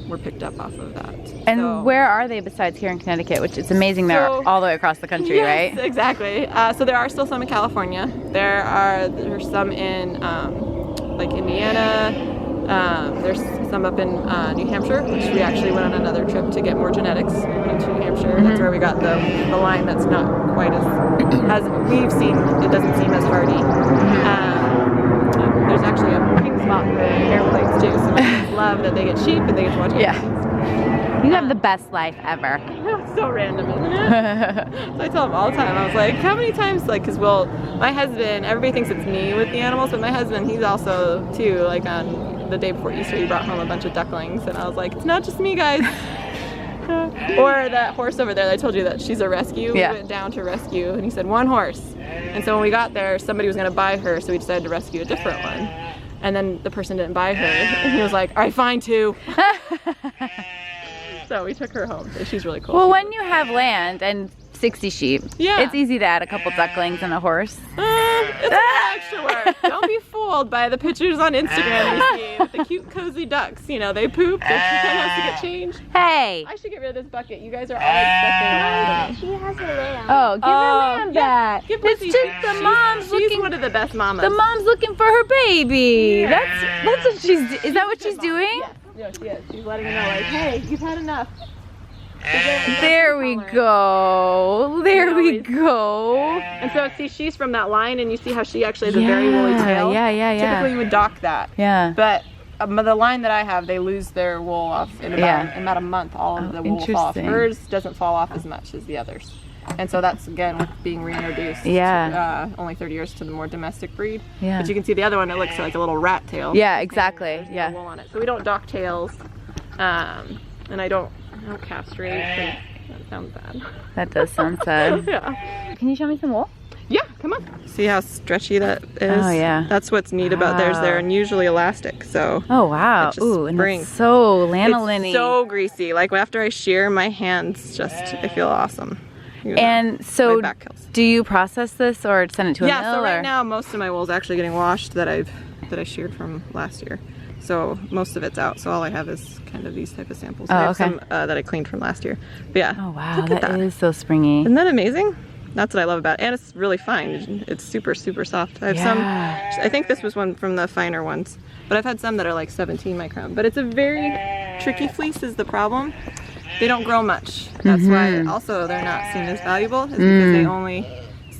were picked up off of that. And where are they besides here in Connecticut? Which is amazing, they're all the way across the country, yes, right? Exactly. So there are still some in California. There's some in like Indiana. There's some up in New Hampshire, which we actually went on another trip to get more genetics. We went to New Hampshire. That's where we got the line that's not quite as we've seen. It doesn't seem as hardy. There's actually a parking spot for airplanes too, so I love that they get sheep and they get to watch airplanes. You have the best life ever. It's so random, isn't it? So I tell them all the time, I was like, how many times, like, because my husband, everybody thinks it's me with the animals, but my husband, he's also too, like on the day before Easter, he brought home a bunch of ducklings, and I was like, it's not just me, guys. Or that horse over there, I told you that she's a rescue. We went down to rescue, and he said 1 horse. And so when we got there, somebody was going to buy her, so we decided to rescue a different one. And then the person didn't buy her, and he was like, all right, fine, 2. So we took her home. She's really cool. Well, when you have land and 60 sheep, it's easy to add a couple ducklings and a horse. It's a lot extra work. Don't be fooled. fooled by the pictures on Instagram you see with the cute cozy ducks. You know, they poop, they has to get changed. Hey! I should get rid of this bucket. You guys are all expecting She has her lamb. Oh, give her lamb that. Give It's Lizzie just the mom's She's looking. one of the best mamas. The mom's looking for her baby. That's what she's. Is that what she's doing? Yes, yeah, she is. She's letting me know, like, hey, you've had enough. There we go. There we go. And so, see, she's from that line, and you see how she actually has a very woolly tail. Yeah. Typically, you would dock that. Yeah. But the line that I have, they lose their wool off in about a month. All of the wool will fall off. Interesting. Hers doesn't fall off as much as the others. And so that's, again, with being reintroduced. Yeah. Only 30 years to the more domestic breed. Yeah. But you can see the other one, it looks like a little rat tail. Yeah, exactly. There's no Yeah. wool on it. So we don't dock tails. And I don't castrate. That sounds bad. That does sound sad. Yeah. Can you show me some wool? Yeah, come on. See how stretchy that is? Oh, yeah. That's what's neat about theirs. They're unusually elastic, so. Oh wow! It just Ooh, and springs. it's so lanolin-y. It's so greasy. Like after I shear, my hands I feel awesome. You know, And so, my back kills. do you process this or send it to a mill? So right or? now, most of my wool is actually getting washed that I sheared from last year. So most of it's out. So all I have is kind of these type of samples. Oh, I have okay. some that I cleaned from last year. But yeah. Oh wow, look at that is so springy. Isn't that amazing? That's what I love about it. And it's really fine. It's super, super soft. I have some, I think this was one from the finer ones, but I've had some that are like 17 micron. But it's a very tricky fleece is the problem. They don't grow much. That's why also they're not seen as valuable, is because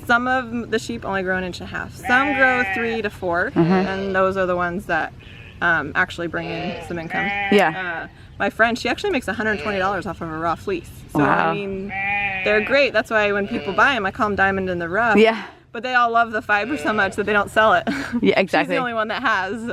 some of the sheep only grow 1.5 inches. Some grow 3 to 4, and those are the ones that actually bring in some income. Yeah. My friend, she actually makes $120 off of a raw fleece. So Wow. I mean, they're great. That's why when people buy them, I call them diamond in the rough. Yeah. But they all love the fiber so much that they don't sell it. Yeah, exactly. She's the only one that has.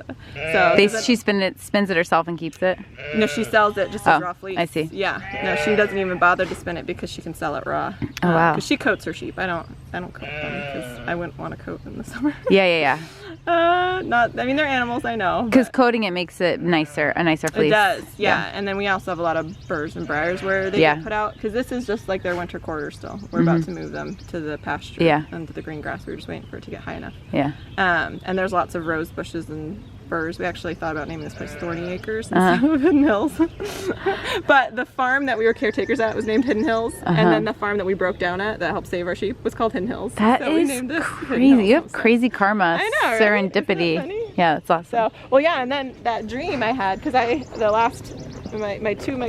So She spins it herself and keeps it. no, she sells it just as raw fleece. I see. Yeah. No, she doesn't even bother to spin it because she can sell it raw. Oh wow. Because she coats her sheep. I don't coat them because I wouldn't want to coat in the summer. Yeah. I mean, they're animals, I know. Because coating it makes it a nicer fleece. It does, yeah. And then we also have a lot of burrs and briars where they get put out. Because this is just like their winter quarter still. We're about to move them to the pasture and to the green grass. We were just waiting for it to get high enough. Yeah. And there's lots of rose bushes and burrs. We actually thought about naming this place Thorny Acres instead of Hidden Hills. But the farm that we were caretakers at was named Hidden Hills. And then the farm that we broke down at that helped save our sheep was called Hidden Hills. That so we is named it crazy. You have crazy karma. I know, right? Serendipity. Isn't that funny? Yeah, that's awesome. So, well, yeah, and then that dream I had, because my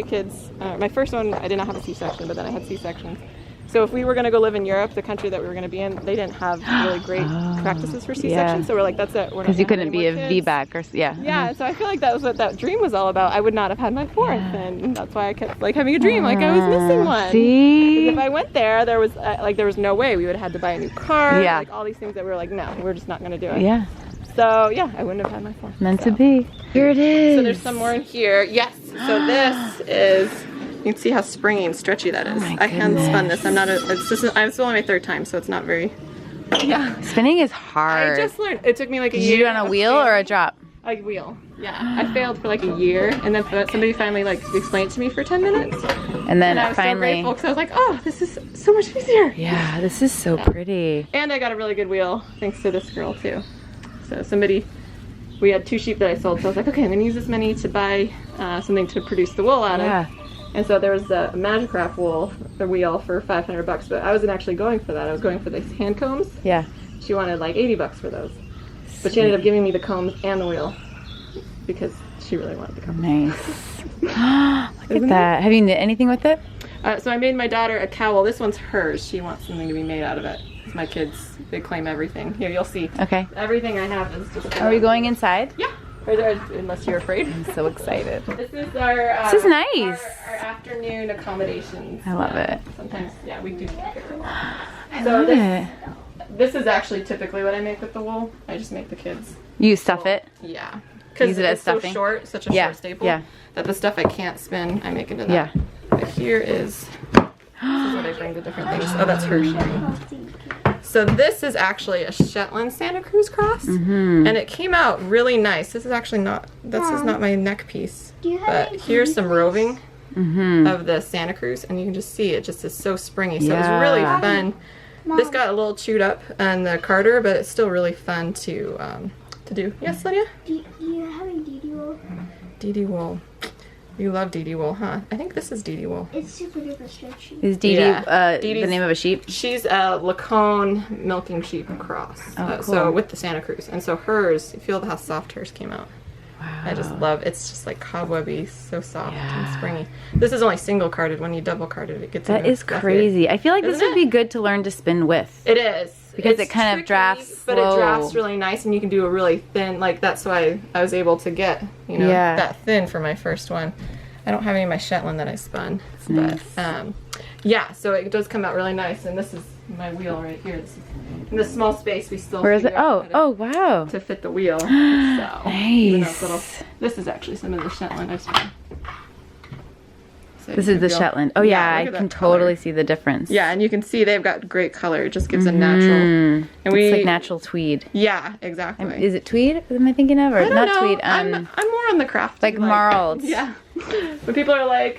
kids, my first one, I did not have a C-section, but then I had C-sections. So if we were going to go live in Europe, the country that we were going to be in, they didn't have really great practices for C-section. Yeah. So we're like, that's it. Because you couldn't be a VBAC or Yeah, so I feel like that was what that dream was all about. I would not have had my fourth, and that's why I kept like having a dream like I was missing one. See? If I went there, there was no way. We would have had to buy a new car. Yeah. Like all these things that we were like, no, we're just not going to do it. Yeah. So yeah, I wouldn't have had my fourth. Meant to be. Here it is. So there's some more in here. Yes. So this is. You can see how springy and stretchy that is. I hand spun this. It's only my third time, so it's not very. Yeah. Spinning is hard. I just learned. It took me like a Did year. you do it on a wheel or a drop? A wheel. Yeah. I failed for like a year, and then somebody finally like explained it to me for 10 minutes. And then I was finally. so grateful because I was like, oh, this is so much easier. Yeah, this is so pretty. And I got a really good wheel thanks to this girl too. So we had 2 sheep that I sold, so I was like, okay, I'm gonna use this money to buy something to produce the wool out of. Yeah. And so there was a Magic Craft wool, the wheel for $500, but I wasn't actually going for that. I was going for these hand combs. Yeah. She wanted like $80 for those, but she ended up giving me the combs and the wheel because she really wanted the combs. Nice. Look at that. Have you knit anything with it? So I made my daughter a cowl. This one's hers. She wants something to be made out of it. My kids, they claim everything. Here, you'll see. Okay. Everything I have is just. Are we going inside? Yeah. Unless you're afraid. I'm so excited. This is our. This is nice. Our afternoon accommodations. I love it. Sometimes, yeah, we do. I love it. This is actually typically what I make with the wool. I just make the kids. You stuff it? Yeah. Because Use it as it's so stuffing? short, such a short staple, that the stuff I can't spin, I make into that. Yeah. But here is. This is what I bring to different things. Oh, that's her shearing. So this is actually a Shetlands Santa Cruz cross, and it came out really nice. This is actually not. This is not my neck piece. But here's some roving of the Santa Cruz, and you can just see it just is so springy. So it's really fun. This got a little chewed up on the carder, but it's still really fun to to do. Yes, Lydia? Do you have a DD wool? DD wool. You love DD wool, huh? I think this is DD wool. It's super duper stretchy. Is Dee Dee Yeah. the name of a sheep? She's a Lacone milking sheep cross. Oh, cool. So with the Santa Cruz. And so hers, you feel how soft hers came out. Wow. I just love, it's just like cobwebby, so soft Yeah. and springy. This is only single carded. When you double carded, it gets That even is fluffier. crazy. I feel like this Isn't would be good to learn to spin with. It is. Because It's it kind of tricky, drafts but slow. it drafts really nice, and you can do a really thin, like that's why I was able to get, you know, Yeah. that thin for my first one. I don't have any of my Shetland that I spun, Nice. but yeah, so it does come out really nice, and this is my wheel right here. This is, in this small space, we still Where is it? figure out Oh, how wow. to fit the wheel. So even though it's Nice. this is actually some of the Shetland I've spun. So This you is the feel- Shetland. Oh yeah, I look at can that color. totally see the difference. Yeah, and you can see they've got great color. It just gives a natural. And It's like natural tweed. Yeah, exactly. Is it tweed? Am I thinking of, or I don't not know. tweed? I'm more on the craft. like marled. Yeah. But people are like,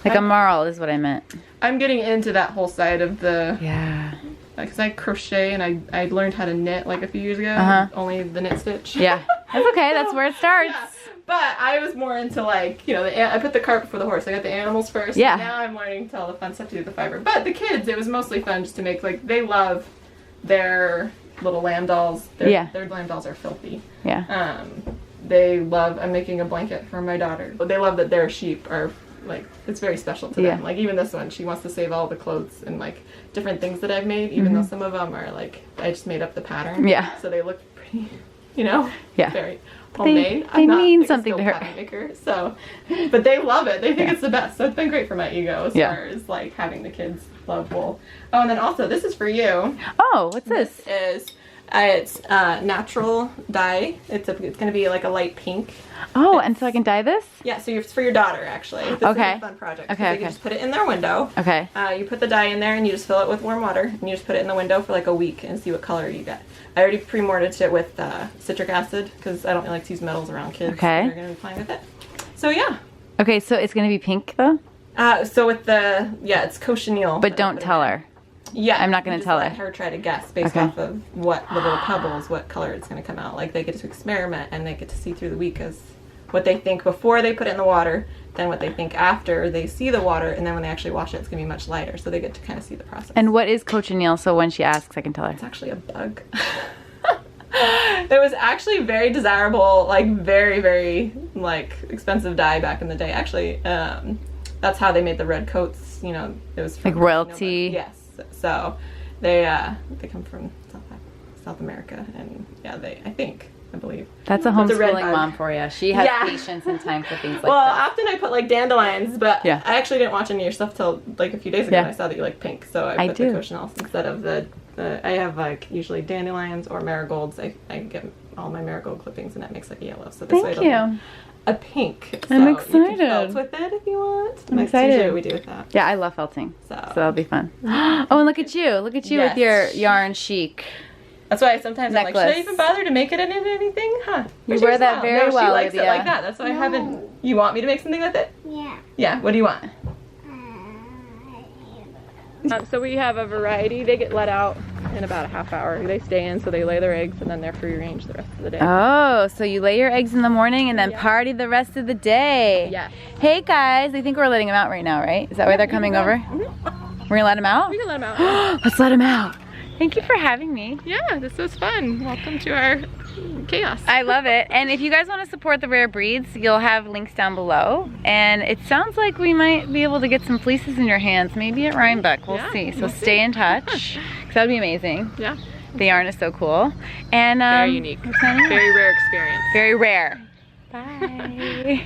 Like a marl is what I meant. I'm getting into that whole side of the, Yeah. because I crochet and I learned how to knit like a few years ago. Uh-huh. Only the knit stitch. Yeah. That's okay. That's where it starts. Yeah. But I was more into like, you know, I put the cart before the horse. I got the animals first. Yeah. And now I'm learning to all the fun stuff to do the fiber. But the kids, it was mostly fun just to make, like, they love their little lamb dolls. Yeah. Their lamb dolls are filthy. Yeah. They love, I'm making a blanket for my daughter. But they love that their sheep are, like, it's very special to them. Yeah. Like, even this one, she wants to save all the clothes and, like, different things that I've made, even though some of them are, like, I just made up the pattern. Yeah. So they look pretty, you know? Yeah. Very homemade. They I'm not mean like a something to skilled her. pattern maker, so, but they love it. They think it's the best. So it's been great for my ego as Yeah. far as, like, having the kids love wool. Oh, and then also, this is for you. Oh, what's this? Is it's natural dye. It's going to be like a light pink. Oh, and so I can dye this? Yeah, so it's for your daughter, actually. This Okay. is a fun project. Okay, They okay. can just put it in their window. Okay. You put the dye in there and you just fill it with warm water and you just put it in the window for like a week and see what color you get. I already pre-mortised it with citric acid because I don't like to use metals around kids. Okay. They're going to be fine with it. So yeah. Okay, so it's gonna be pink though? So with the, yeah, it's cochineal. But don't tell her. Yeah. I'm not gonna just tell let her. her try to guess based Okay. off of what the little pebbles, what color it's going to come out. Like they get to experiment and they get to see through the week as what they think before they put it in the water, then what they think after they see the water, and then when they actually wash it, it's going to be much lighter. So they get to kind of see the process. And what is cochineal, so when she asks I can tell her? It's actually a bug. There was actually very desirable, like very, very like expensive dye back in the day. Actually, that's how they made the red coats. You know, it was from, Like royalty? You know, yes. So they come from South America, and yeah, I believe. That's a It's a red homeschooling bug. mom for you. She has Yeah. patience and time for things like Well, that. often I put like dandelions, but Yeah. I actually didn't watch any of your stuff till like a few days ago. Yeah. And I saw that you like pink, so I I put do. the cochineal instead of the. I have like usually dandelions or marigolds. I get all my marigold clippings, and that makes like a yellow. So this way Thank it'll be you. a pink. I'm So You excited. can felt with it if you want. I'm That's excited. usually what we do with that. Yeah, I love felting. So So that'll be fun. Oh, and look at you. Look at you with your Yes. yarn chic. that's why sometimes I'm like, should I Necklace. even bother to make it into anything? Huh? You Where's wear yours that now? very No, well, She likes Lydia. it like that. That's why I haven't. You want me to make something with it? Yeah. Yeah. What do you want? So we have a variety. They get let out in about a half hour. They stay in, so they lay their eggs, and then they're free range the rest of the day. Oh, so you lay your eggs in the morning and then Yeah. party the rest of the day. Yeah. Hey guys, I think we're letting them out right now, right? Is that why they're coming over? We're gonna let them out? We can let them out. Let's let them out. Thank you for having me. Yeah, this was fun. Welcome to our chaos. I love it. And if you guys want to support the rare breeds, you'll have links down below. And it sounds like we might be able to get some fleeces in your hands, maybe at Rhinebeck. We'll Yeah, see. So we'll stay see. in touch, because that would be amazing. Yeah. The yarn is so cool. And Very unique. we're signing off. Very rare experience. Very rare. Bye.